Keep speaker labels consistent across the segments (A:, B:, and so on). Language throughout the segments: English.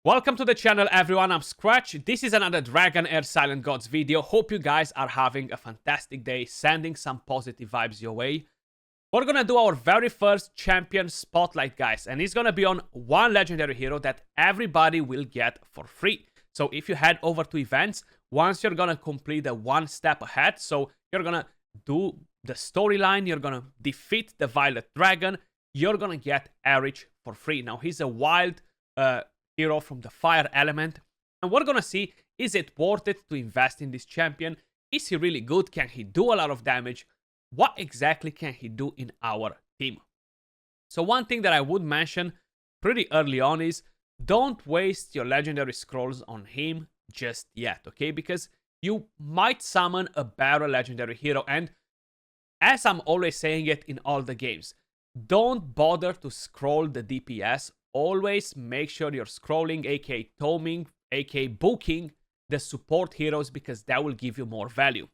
A: Welcome to the channel, everyone. I'm Skratch. This is another Dragonheir Silent Gods video. Hope you guys are having a fantastic day, sending some positive vibes your way. We're gonna do our very first champion spotlight, guys, and it's gonna be on one legendary hero that everybody will get for free. So if you head over to events, once you're gonna complete the one step ahead, so you're gonna do the storyline, you're gonna defeat the Violet Dragon, you're gonna get ERRICH for free. Now, he's a wild hero from the fire element, and we're gonna see, is it worth it to invest in this champion? Is he really good? Can he do a lot of damage? What exactly can he do in our team? So one thing that I would mention pretty early on is don't waste your legendary scrolls on him just yet, okay? Because you might summon a better legendary hero, and as I'm always saying it in all the games, don't bother to scroll the DPS. Always make sure you're scrolling, aka toming, aka booking the support heroes, because that will give you more value.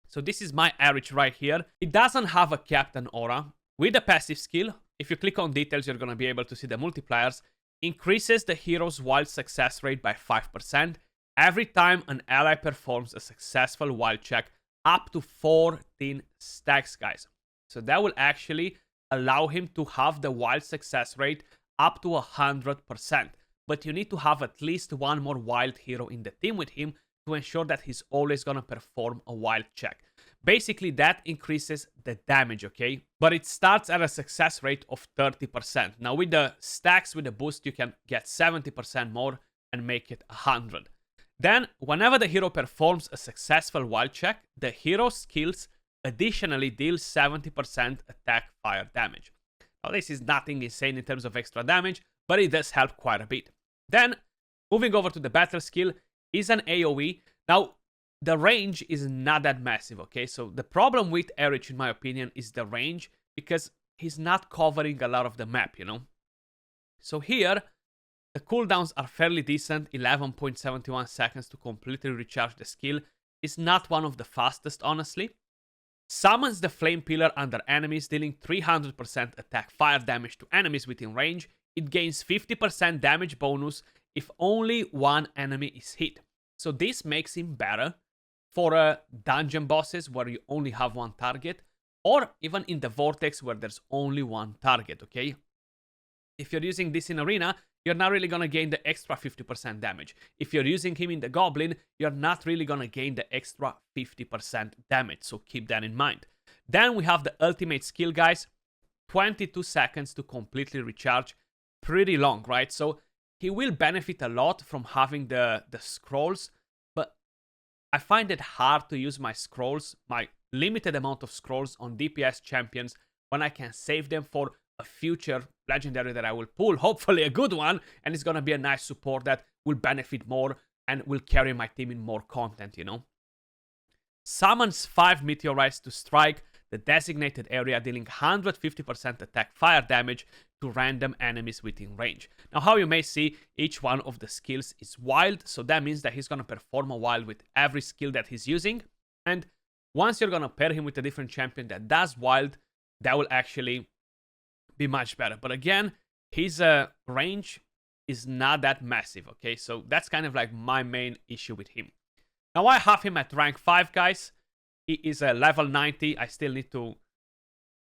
A: So this is my ERRICH right here. It doesn't have a captain aura. With the passive skill, if you click on details, you're going to be able to see the multipliers. Increases the hero's wild success rate by 5% every time an ally performs a successful wild check, up to 14 stacks, guys. So that will actually allow him to have the wild success rate up to 100%. But you need to have at least one more wild hero in the team with him to ensure that he's always gonna perform a wild check. Basically, that increases the damage, okay? But it starts at a success rate of 30%. Now, with the stacks, with the boost, you can get 70% more and make it 100. Then, whenever the hero performs a successful wild check, the hero's skills additionally deal 70% attack fire damage. Now, this is nothing insane in terms of extra damage, but it does help quite a bit. Then, moving over to the battle skill, is an AoE. Now, the range is not that massive, okay? So the problem with ERRICH, in my opinion, is the range, because he's not covering a lot of the map, you know? So here, the cooldowns are fairly decent, 11.71 seconds to completely recharge the skill. It's not one of the fastest, honestly. Summons the Flame Pillar under enemies, dealing 300% attack fire damage to enemies within range. It gains 50% damage bonus if only one enemy is hit. So this makes him better for dungeon bosses where you only have one target, or even in the Vortex where there's only one target, okay? If you're using this in Arena, you're not really gonna gain the extra 50% damage. If you're using him in the Goblin, you're not really gonna gain the extra 50% damage, so keep that in mind. Then we have the ultimate skill, guys. 22 seconds to completely recharge. Pretty long, right? So he will benefit a lot from having the scrolls, but I find it hard to use my scrolls, my limited amount of scrolls on DPS champions, when I can save them for a future legendary that I will pull, hopefully a good one, and it's gonna be a nice support that will benefit more and will carry my team in more content, you know. Summons 5 meteorites to strike the designated area, dealing 150% attack fire damage to random enemies within range. Now, how you may see, each one of the skills is wild, so that means that he's gonna perform a wild with every skill that he's using, and once you're gonna pair him with a different champion that does wild, that will actually be much better. But again, his range is not that massive, okay? So that's kind of like my main issue with him. Now, I have him at rank 5, guys. He is a level 90. I still need to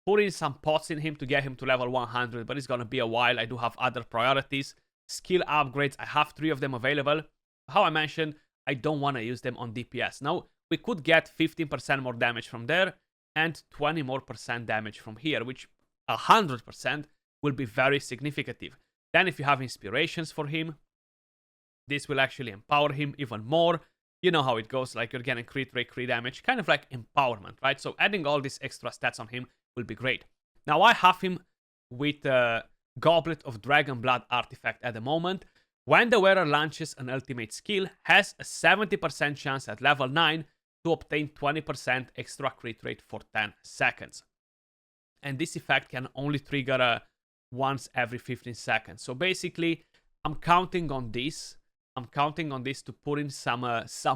A: put in some pots in him to get him to level 100, but it's gonna be a while. I do have other priorities. Skill upgrades, I have 3 of them available. How I mentioned, I don't want to use them on DPS. Now, we could get 15% more damage from there and 20% more damage from here, which 100% will be very significant. Then if you have inspirations for him, this will actually empower him even more. You know how it goes, like you're getting crit rate, crit damage, kind of like empowerment, right? So adding all these extra stats on him will be great. Now, I have him with the Goblet of Dragon Blood artifact at the moment. When the wearer launches an ultimate skill, has a 70% chance at level 9 to obtain 20% extra crit rate for 10 seconds. And this effect can only trigger once every 15 seconds. So basically, I'm counting on this. I'm counting on this to put in some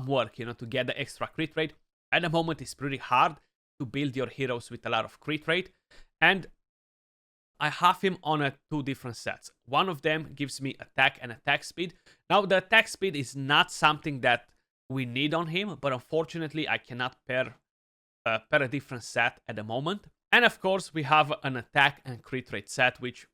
A: work, you know, to get the extra crit rate. At the moment, it's pretty hard to build your heroes with a lot of crit rate. And I have him on two different sets. One of them gives me attack and attack speed. Now, the attack speed is not something that we need on him, but unfortunately, I cannot pair a different set at the moment. And of course, we have an attack and crit rate set, which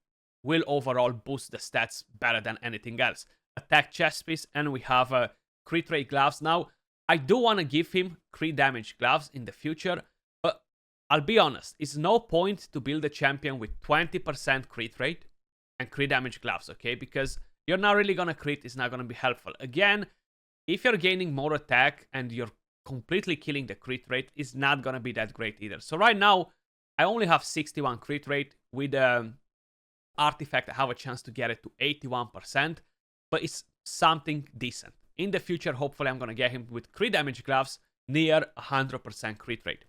A: will overall boost the stats better than anything else. Attack chest piece, and we have crit rate gloves. Now, I do want to give him crit damage gloves in the future, but I'll be honest, it's no point to build a champion with 20% crit rate and crit damage gloves, okay? Because you're not really going to crit, it's not going to be helpful. Again, if you're gaining more attack and you're completely killing the crit rate, it's not going to be that great either. So right now, I only have 61 crit rate. With Artifact, I have a chance to get it to 81%, but it's something decent. In the future, hopefully, I'm going to get him with crit damage gloves near 100% crit rate.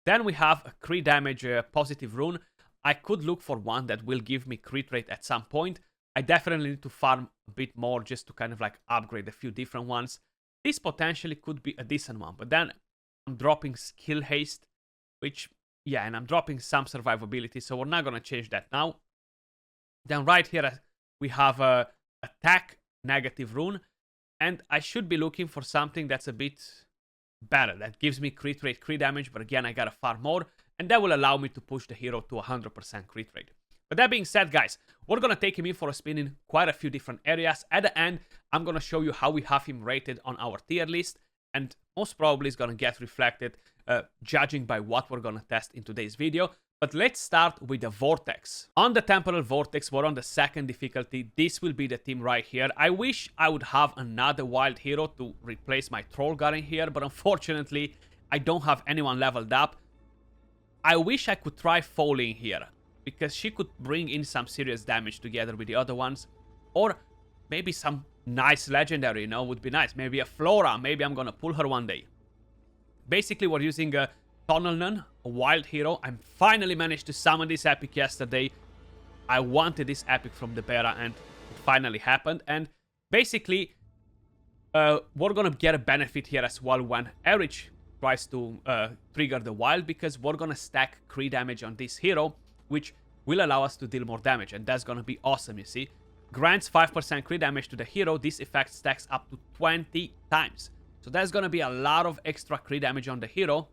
A: Then we have a crit damage positive rune. I could look for one that will give me crit rate at some point. I definitely need to farm a bit more just to kind of like upgrade a few different ones. This potentially could be a decent one, but then I'm dropping skill haste, which, yeah, and I'm dropping some survivability, so we're not going to change that now. Then right here, we have a attack negative rune, and I should be looking for something that's a bit better, that gives me crit rate, crit damage, but again, I gotta farm more, and that will allow me to push the hero to 100% crit rate. But that being said, guys, we're gonna take him in for a spin in quite a few different areas. At the end, I'm gonna show you how we have him rated on our tier list, and most probably is gonna get reflected judging by what we're gonna test in today's video. But let's start with the Vortex. On the Temporal Vortex, we're on the second difficulty. This will be the team right here. I wish I would have another wild hero to replace my Troll God in here, but unfortunately, I don't have anyone leveled up. I wish I could try Foley here, because she could bring in some serious damage together with the other ones. Or maybe some nice legendary, you know, would be nice. Maybe a Flora. Maybe I'm gonna pull her one day. Basically, we're using a Tunnelnun, a wild hero. I finally managed to summon this epic yesterday. I wanted this epic from the beta, and it finally happened. And basically, we're gonna get a benefit here as well when ERRICH tries to trigger the wild, because we're gonna stack crit damage on this hero, which will allow us to deal more damage, and that's gonna be awesome, you see. Grants 5% crit damage to the hero. This effect stacks up to 20 times. So that's gonna be a lot of extra crit damage on the hero.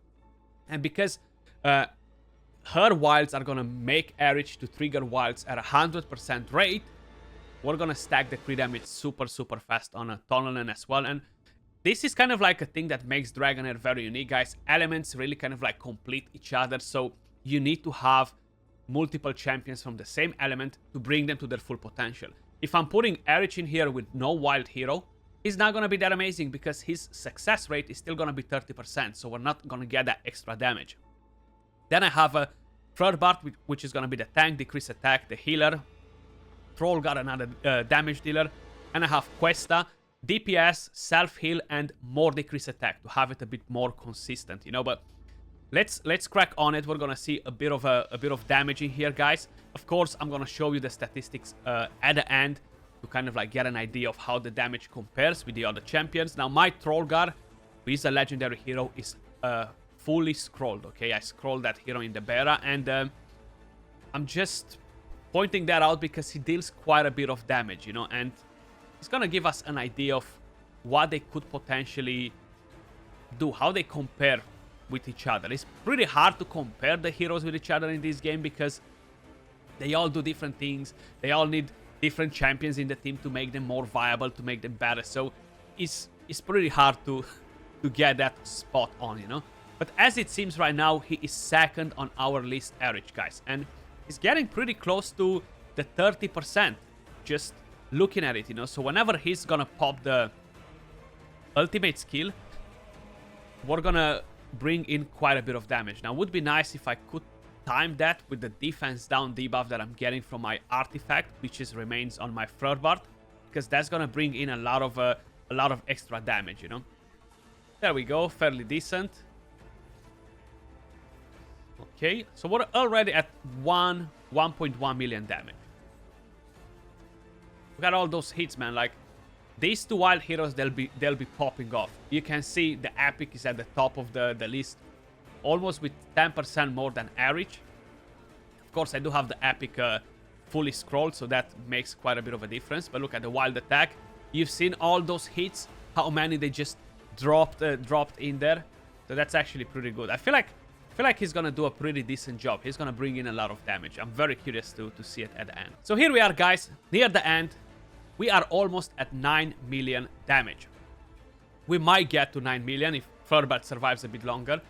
A: And because her wilds are gonna make ERRICH to trigger wilds at 100% rate, we're gonna stack the crit damage super fast on a Tunnelnun as well. And this is kind of like a thing that makes Dragonheir very unique, guys. Elements really kind of like complete each other, so you need to have multiple champions from the same element to bring them to their full potential. If I'm putting ERRICH in here with no wild hero, he's not going to be that amazing, because his success rate is still going to be 30%, so we're not going to get that extra damage. Then I have a Flirbart, which is going to be the tank, decrease attack, the healer. Troll got another damage dealer. And I have Questa, DPS, self-heal, and more decrease attack to have it a bit more consistent, you know. But let's crack on it. We're going to see a bit of damage in here, guys. Of course, I'm going to show you the statistics at the end, to kind of like get an idea of how the damage compares with the other champions. Now, my Troll God, who is a legendary hero, is fully scrolled, okay? I scrolled that hero in the beta, and I'm just pointing that out because he deals quite a bit of damage, you know, and it's gonna give us an idea of what they could potentially do, how they compare with each other. It's pretty hard to compare the heroes with each other in this game, because they all do different things. They all need different champions in the team to make them more viable, to make them better. So it's pretty hard to get that spot on, you know. But as it seems right now, he is second on our list, ERRICH, guys. And he's getting pretty close to the 30%, just looking at it, you know. So whenever he's gonna pop the ultimate skill, we're gonna bring in quite a bit of damage. Now, it would be nice if I could time that with the defense down debuff that I'm getting from my artifact, which remains on my Flirbart, because that's gonna bring in a lot of extra damage, you know. There we go, fairly decent. Okay, so we're already at 1.1 million damage. We got all those hits, man. Like, these two wild heroes, they'll be popping off. You can see the epic is at the top of the list, almost with 10% more than ERRICH. Of course, I do have the epic fully scrolled, so that makes quite a bit of a difference. But look at the wild attack. You've seen all those hits, how many they just dropped in there. So that's actually pretty good. I feel like he's gonna do a pretty decent job. He's gonna bring in a lot of damage. I'm very curious to see it at the end. So here we are, guys, near the end. We are almost at 9 million damage. We might get to 9 million if Furbert survives a bit longer.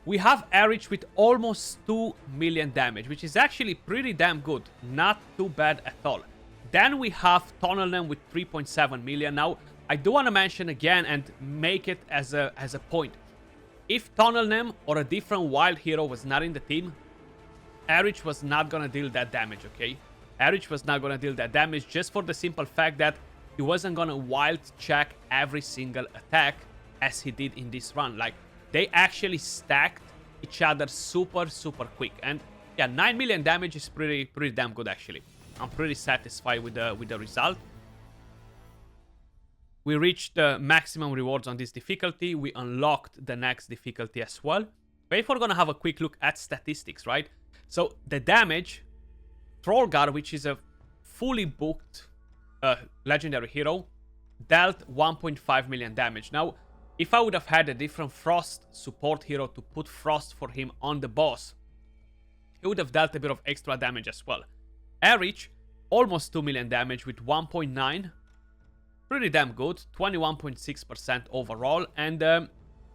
A: We have ERRICH with almost 2 million damage, which is actually pretty damn good. Not too bad at all. Then we have Tunnelman with 3.7 million. Now, I do want to mention again and make it as a point. If Tunnelman or a different wild hero was not in the team, ERRICH was not going to deal that damage, okay? ERRICH was not going to deal that damage just for the simple fact that he wasn't going to wild check every single attack as he did in this run. Like, they actually stacked each other super quick. And yeah, 9 million damage is pretty damn good, actually. I'm pretty satisfied with the result. We reached the maximum rewards on this difficulty. We unlocked the next difficulty as well. But if we're gonna have a quick look at statistics, right? So the damage, Trollgar, which is a fully booked legendary hero, dealt 1.5 million damage. Now, if I would have had a different Frost support hero to put Frost for him on the boss, he would have dealt a bit of extra damage as well. ERRICH, almost 2 million damage with 1.9. Pretty damn good. 21.6% overall, and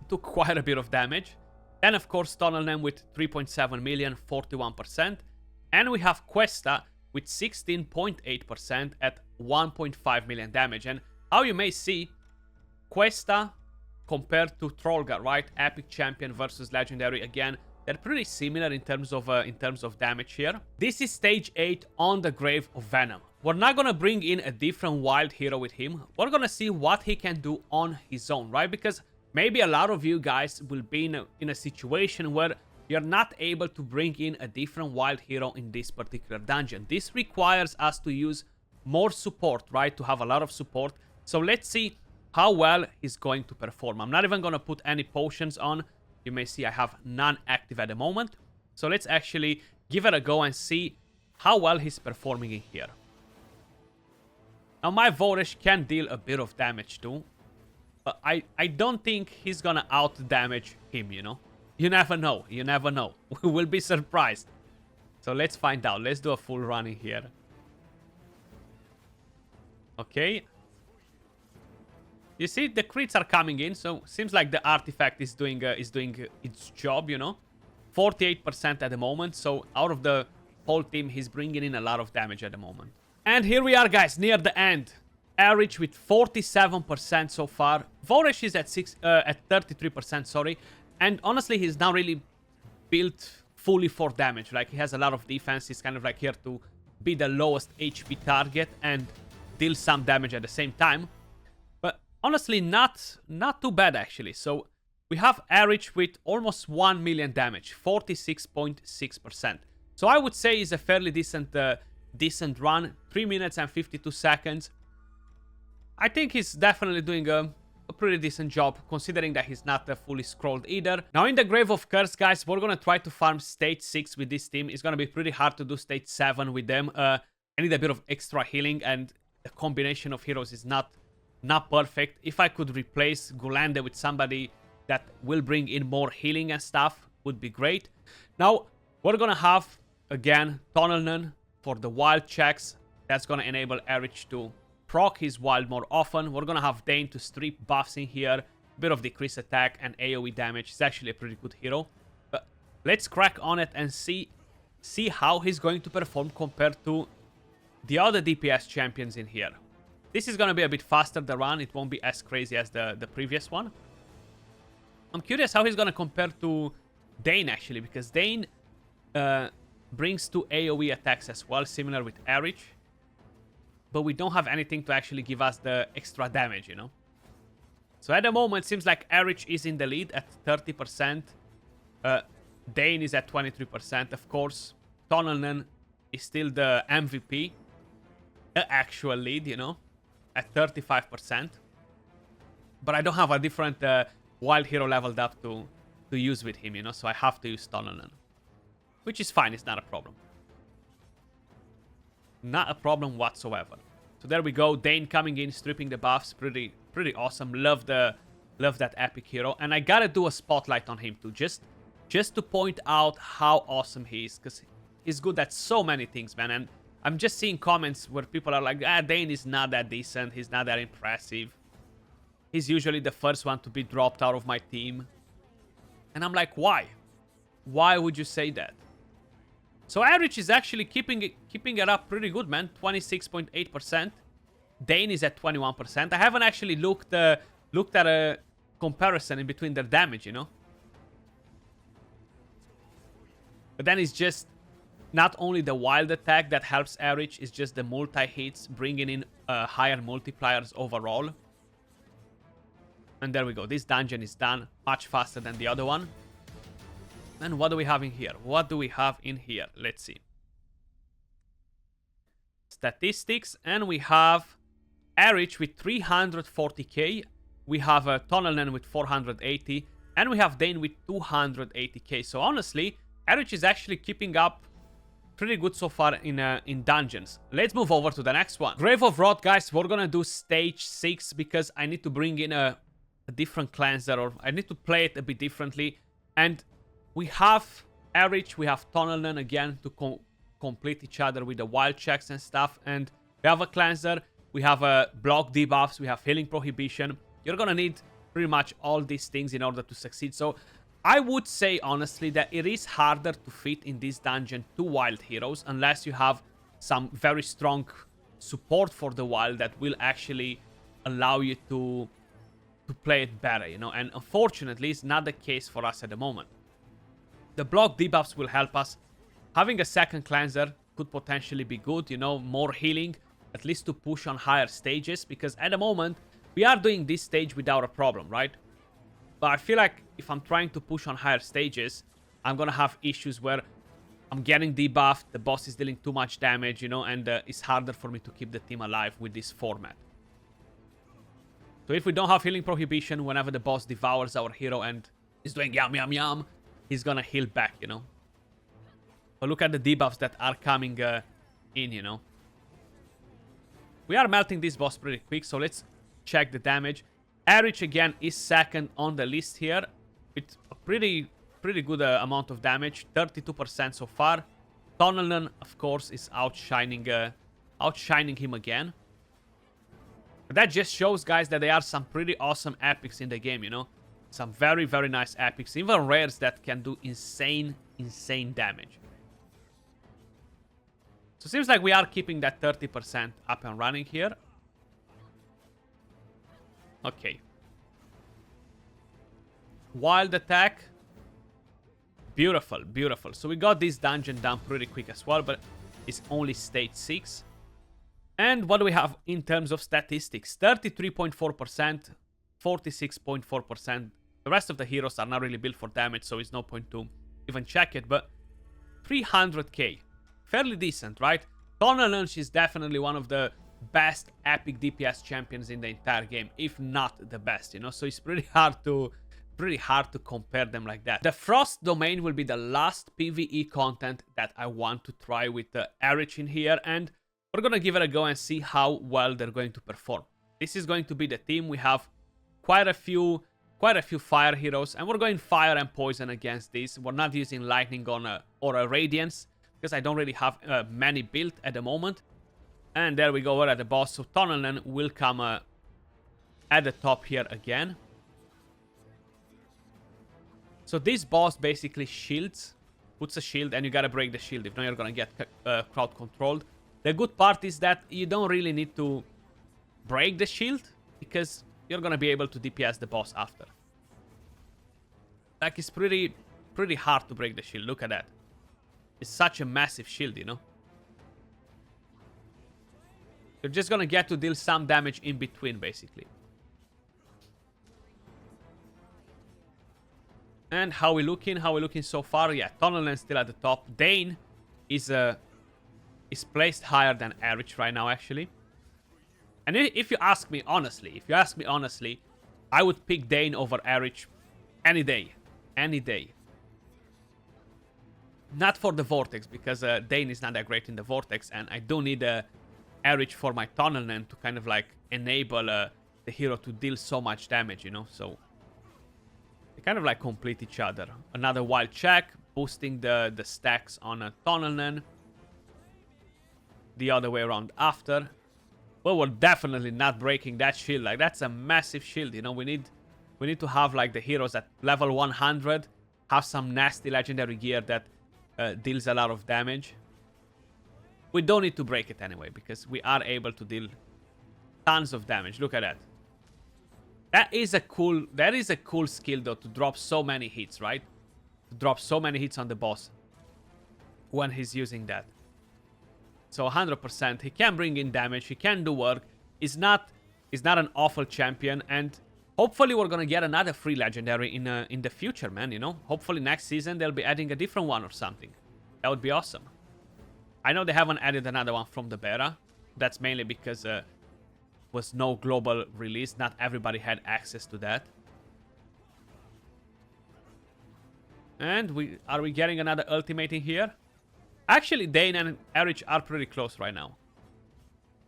A: took quite a bit of damage. Then, of course, Tunnelman with 3.7 million, 41%. And we have Questa with 16.8% at 1.5 million damage. And how you may see, Questa compared to Trollgar, right? Epic champion versus legendary. Again, they're pretty similar in terms of damage here. This is stage 8 on the Grave of Venom. We're not gonna bring in a different wild hero with him. We're gonna see what he can do on his own, right? Because maybe a lot of you guys will be in a situation where you're not able to bring in a different wild hero in this particular dungeon. This requires us to use more support, right? To have a lot of support. So let's see how well he's going to perform. I'm not even gonna put any potions on. You may see I have none active at the moment. So let's actually give it a go and see how well he's performing in here. Now, my Voresh can deal a bit of damage too. But I don't think he's gonna out-damage him, you know? You never know. You never know. We will be surprised. So let's find out. Let's do a full run in here. Okay. You see, the crits are coming in, so seems like the artifact is doing its job, you know? 48% at the moment, so out of the whole team, he's bringing in a lot of damage at the moment. And here we are, guys, near the end. ERRICH with 47% so far. Voresh is at 33%, sorry. And honestly, he's not really built fully for damage. Like, he has a lot of defense. He's kind of like here to be the lowest HP target and deal some damage at the same time. But honestly, not too bad, actually. So we have ERRICH with almost 1 million damage, 46.6%. So I would say it's a fairly decent run. 3 minutes and 52 seconds. I think he's definitely doing a pretty decent job, considering that he's not fully scrolled either. Now, in the Grave of Curse, guys, we're gonna try to farm stage 6 with this team. It's gonna be pretty hard to do stage 7 with them. I need a bit of extra healing, and the combination of heroes is not perfect. If I could replace Gulande with somebody that will bring in more healing and stuff, would be great. Now, we're gonna have, again, Tunnelman for the wild checks. That's gonna enable ERRICH to proc his wild more often. We're gonna have Dane to strip buffs in here, a bit of decreased attack and AoE damage. He's actually a pretty good hero. But let's crack on it and see how he's going to perform compared to the other DPS champions in here. This is gonna be a bit faster, the run. It won't be as crazy as the previous one. I'm curious how he's gonna compare to Dane, actually, because Dane brings 2 AoE attacks as well, similar with ERRICH. But we don't have anything to actually give us the extra damage, you know? So at the moment, it seems like ERRICH is in the lead at 30%. Dane is at 23%, of course. Tunnelman is still the MVP. The actual lead, you know? At 35%. But I don't have a different wild hero leveled up to use with him, you know? So I have to use Tunnelman. Which is fine, it's not a problem. Not a problem whatsoever. So there we go, Dane coming in, stripping the buffs, pretty awesome. Love that epic hero. And I gotta do a spotlight on him too, just to point out how awesome he is, because he's good at so many things, man. And I'm just seeing comments where people are like, Dane is not that decent, he's not that impressive. He's usually the first one to be dropped out of my team. And I'm like, why? Why would you say that? So ERRICH is actually keeping it up pretty good, man. 26.8%. Dane is at 21%. I haven't actually looked at a comparison in between their damage, you know. But then it's just not only the wild attack that helps ERRICH, it's just the multi-hits, bringing in higher multipliers overall. And there we go. This dungeon is done much faster than the other one. And what do we have in here? What do we have in here? Let's see. Statistics. And we have ERRICH with 340k. We have Tunnelman with 480. And we have Dane with 280k. So honestly, ERRICH is actually keeping up pretty good so far in dungeons. Let's move over to the next one. Grave of Wrath, guys. We're gonna do stage 6 because I need to bring in a different cleanser, or I need to play it a bit differently. And we have ERRICH, we have Tunnelman again to complete each other with the wild checks and stuff. And we have a cleanser, we have a block debuffs, we have healing prohibition. You're gonna need pretty much all these things in order to succeed. So I would say honestly that it is harder to fit in this dungeon 2 wild heroes unless you have some very strong support for the wild that will actually allow you to play it better, you know. And unfortunately, it's not the case for us at the moment. The block debuffs will help us. Having a second cleanser could potentially be good, you know, more healing, at least to push on higher stages, because at the moment, we are doing this stage without a problem, right? But I feel like if I'm trying to push on higher stages, I'm gonna have issues where I'm getting debuffed, the boss is dealing too much damage, you know, and it's harder for me to keep the team alive with this format. So if we don't have healing prohibition, whenever the boss devours our hero and is doing yum yum yum, he's gonna heal back, you know. But look at the debuffs that are coming in, you know. We are melting this boss pretty quick, so let's check the damage. ERRICH again is second on the list here with a pretty good amount of damage, 32% so far. Tunnelman, of course, is outshining him again. But that just shows, guys, that there are some pretty awesome epics in the game, you know. Some very nice epics, even rares that can do insane damage. So it seems like we are keeping that 30% up and running here. Okay. Wild attack. Beautiful. So we got this dungeon done pretty quick as well, but it's only stage 6. And what do we have in terms of statistics? 33.4%, 46.4%. The rest of the heroes are not really built for damage, so it's no point to even check it, but 300k. Fairly decent, right? Tunnelman is definitely one of the best epic DPS champions in the entire game, if not the best, you know. So it's pretty hard to compare them like that. The Frost domain will be the last PvE content that I want to try with the ERRICH in here, and we're gonna give it a go and see how well they're going to perform. This is going to be the team. We have quite a few fire heroes, and we're going fire and poison against these. We're not using lightning or a radiance because I don't really have many built at the moment. And there we go, we're at the boss. So Tunnelman will come at the top here again. So this boss basically shields, puts a shield, and you gotta break the shield. If not, you're gonna get crowd controlled. The good part is that you don't really need to break the shield, because you're gonna be able to DPS the boss after. Like, it's pretty hard to break the shield. Look at that. It's such a massive shield, you know. You're just gonna get to deal some damage in between, basically. And how we looking? How we looking so far? Yeah, Tunnelman still at the top. Dane is placed higher than ERRICH right now, actually. And if you ask me honestly, I would pick Dane over ERRICH any day. Not for the Vortex, because Dane is not that great in the Vortex, and I do need ERRICH for my Tunnelman to kind of like enable the hero to deal so much damage, you know? So they kind of like complete each other. Another wild check, boosting the stacks on a Tunnelman. The other way around after. But we're definitely not breaking that shield. Like, that's a massive shield, you know? We need to have like the heroes at level 100 have some nasty legendary gear that deals a lot of damage. We don't need to break it anyway, because we are able to deal tons of damage. Look at that. That is a cool skill though, to drop so many hits, right? To drop so many hits on the boss when he's using that. So 100%, he can bring in damage, he can do work. He's not an awful champion, and hopefully we're gonna get another free legendary in the future, man, you know? Hopefully next season they'll be adding a different one or something. That would be awesome. I know they haven't added another one from the beta. That's mainly because was no global release. Not everybody had access to that. And are we getting another ultimate in here? Actually, Dane and ERRICH are pretty close right now.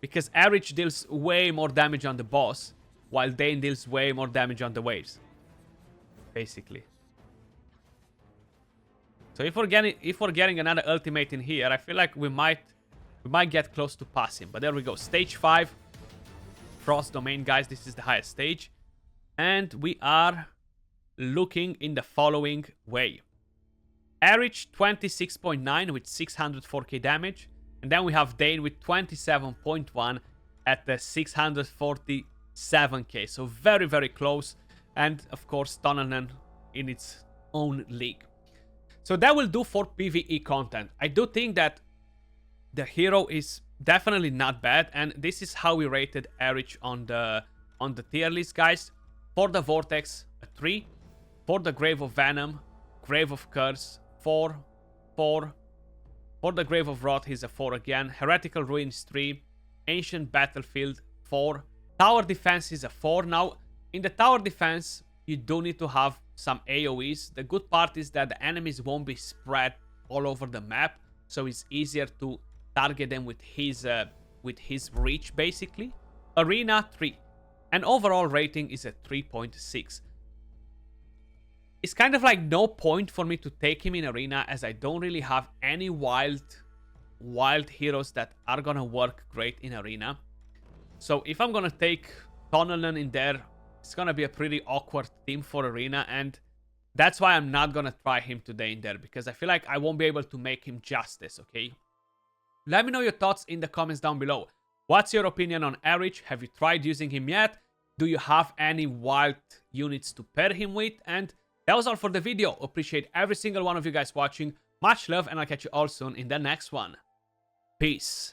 A: Because ERRICH deals way more damage on the boss, while Dane deals way more damage on the waves. Basically. So if we're getting another ultimate in here, I feel like we might get close to passing. But there we go. Stage 5. Frost Domain, guys. This is the highest stage. And we are looking in the following way. ERRICH 26.9 with 604k damage. And then we have Dane with 27.1 at the 647k. So very, very close. And of course, Tunnelman in its own league. So that will do for PvE content. I do think that the hero is definitely not bad. And this is how we rated ERRICH on the tier list, guys. For the Vortex, a 3. For the Grave of Venom, Grave of Curse, 4. 4. For the Grave of Wrath, he's a 4 again. Heretical Ruins, 3. Ancient Battlefield, 4. Tower Defense is a 4. Now, in the Tower Defense, you do need to have some AoEs. The good part is that the enemies won't be spread all over the map, so it's easier to target them with his reach, basically. Arena, 3. And overall rating is a 3.6. It's kind of like no point for me to take him in Arena, as I don't really have any wild heroes that are gonna work great in Arena. So if I'm gonna take Tunnelman in there, it's gonna be a pretty awkward team for Arena, and that's why I'm not gonna try him today in there, because I feel like I won't be able to make him justice, okay? Let me know your thoughts in the comments down below. What's your opinion on ERRICH? Have you tried using him yet? Do you have any wild units to pair him with? And that was all for the video. Appreciate every single one of you guys watching. Much love, and I'll catch you all soon in the next one. Peace.